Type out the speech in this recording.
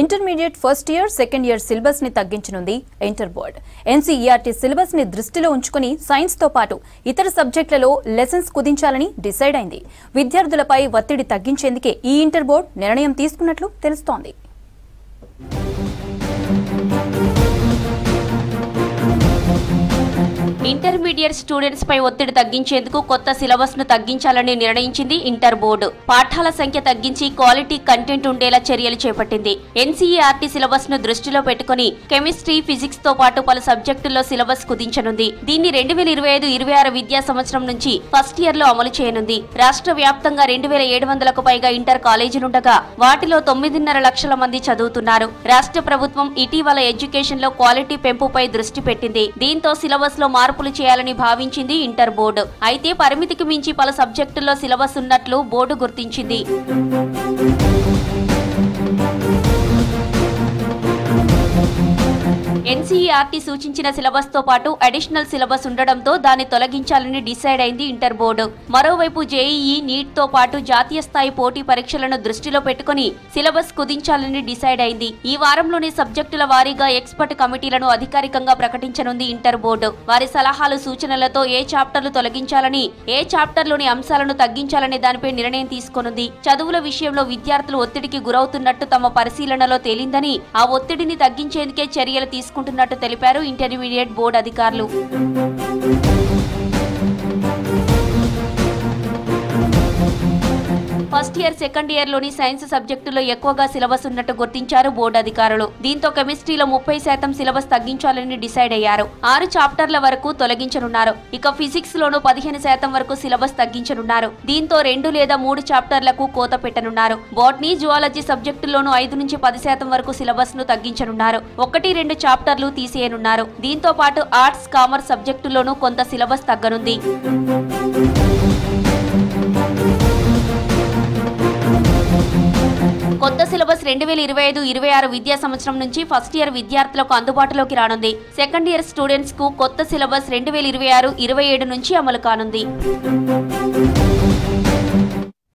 Intermediate first year second year syllabus ని తగ్గించనుంది inter board. NCERT syllabus ని దృష్టిలో ఉంచుకుని సైన్స్ తో పాటు ఇతర సబ్జెక్టులలో లెసన్స్ కుదించాలని డిసైడ్ అయింది. విద్యార్థులపై ఒత్తిడి తగ్గించేందుకే ఈ ఇంటర్ బోర్డ్ నిర్ణయం తీసుకున్నట్లు తెలుస్తోంది. ఇంటర్మీడియట్ స్టూడెంట్స్ పై ఒత్తిడి తగ్గించేందుకు కొత్త సిలబస్ ను తగ్గించాలని నిర్ణయించింది ఇంటర్ బోర్డు. పాఠాల సంఖ్య తగ్గించి క్వాలిటీ కంటెంట్ ఉండేలా చర్యలు చేపట్టింది. ఎన్సీఈఆర్టీ సిలబస్ ను దృష్టిలో పెట్టుకుని కెమిస్ట్రీ, ఫిజిక్స్ తో పాటు పలు సబ్జెక్టుల్లో సిలబస్ కుదించనుంది. దీన్ని 2025-26 విద్యా సంవత్సరం నుంచి ఫస్ట్ ఇయర్ లో అమలు చేయనుంది. రాష్ట్ర వ్యాప్తంగా 2700కు పైగా ఇంటర్ కాలేజీలుండగా వాటిలో 9.5 లక్షల మంది చదువుతున్నారు. రాష్ట్ర ప్రభుత్వం ఇటీవల ఎడ్యుకేషన్ లో క్వాలిటీ పెంపుపై దృష్టి పెట్టింది. దీంతో సిలబస్ లో మార్పులు చేయాలని భావించింది ఇంటర్ బోర్డు. అయితే పరిమితికి మించి పలు సబ్జెక్టుల్లో సిలబస్ ఉన్నట్లు బోర్డు గుర్తించింది. ఎన్సీఈఆర్టీ సూచించిన సిలబస్ తో పాటు అడిషనల్ సిలబస్ ఉండడంతో దాన్ని తొలగించాలని డిసైడ్ అయింది ఇంటర్ బోర్డు. మరోవైపు జేఈఈ, నీట్ తో పాటు జాతీయ స్థాయి పోటీ పరీక్షలను దృష్టిలో పెట్టుకుని సిలబస్ కుదించాలని డిసైడ్ అయింది. ఈ వారంలోని సబ్జెక్టుల వారీగా ఎక్స్పర్ట్ కమిటీలను అధికారికంగా ప్రకటించనుంది ఇంటర్ బోర్డు. వారి సలహాలు, సూచనలతో ఏ చాప్టర్లు తొలగించాలని, ఏ చాప్టర్లోని అంశాలను తగ్గించాలనే దానిపై నిర్ణయం తీసుకోనుంది. చదువుల విషయంలో విద్యార్థులు ఒత్తిడికి గురవుతున్నట్టు తమ పరిశీలనలో తేలిందని, ఆ ఒత్తిడిని తగ్గించేందుకే చర్యలు తీసుకుంటున్నట్టు తెలిపారు ఇంటర్మీడియట్ బోర్డు అధికారులు. ఫస్ట్ ఇయర్, సెకండ్ ఇయర్ లోని సైన్స్ సబ్జెక్టులో ఎక్కువగా సిలబస్ ఉన్నట్టు గుర్తించారు బోర్డు అధికారులు. దీంతో కెమిస్ట్రీలో 30% సిలబస్ తగ్గించాలని డిసైడ్ అయ్యారు. 6 చాప్టర్ల వరకు తొలగించనున్నారు. ఇక ఫిజిక్స్ లోనూ 15% వరకు సిలబస్ తగ్గించనున్నారు. దీంతో 2 లేదా 3 చాప్టర్లకు కోత పెట్టనున్నారు. బోటనీ, జువాలజీ సబ్జెక్టుల్లోనూ 5 నుంచి 10% వరకు సిలబస్ ను తగ్గించనున్నారు. 1-2 చాప్టర్లు తీసేయనున్నారు. దీంతో పాటు ఆర్ట్స్, కామర్స్ సబ్జెక్టుల్లోనూ కొంత సిలబస్ తగ్గనుంది. కొత్త సిలబస్ 2025-26 విద్యా సంవత్సరం నుంచి ఫస్ట్ ఇయర్ విద్యార్థులకు అందుబాటులోకి రానుంది. సెకండ్ ఇయర్ స్టూడెంట్స్ కు కొత్త సిలబస్ 2026-27 నుంచి అమలు కానుంది.